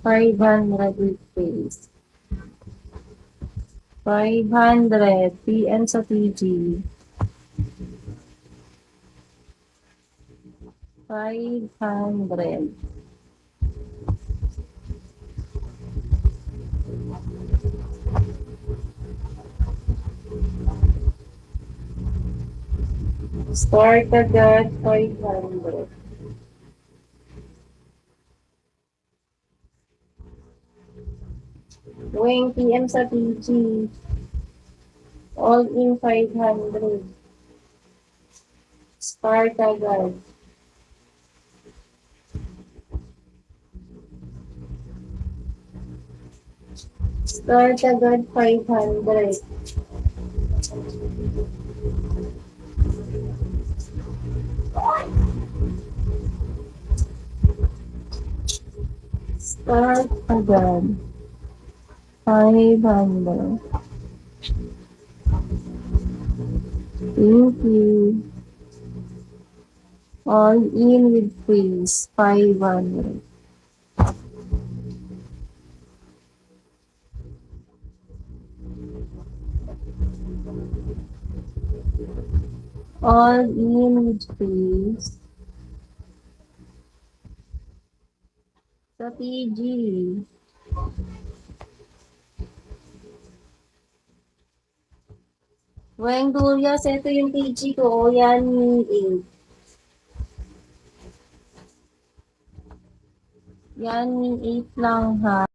500 rupees. 500. PM sa TG. 500. Start agad, 500. Wing PM sa TG. All in 500. Start agad. Start agad, 500. Start agad. 500. Thank you. All in with freeze, 500. All in with freeze. Sa TG. Weng Durias, ito yung TG ko. Yan yung 8. Yan yung 8 lang ha.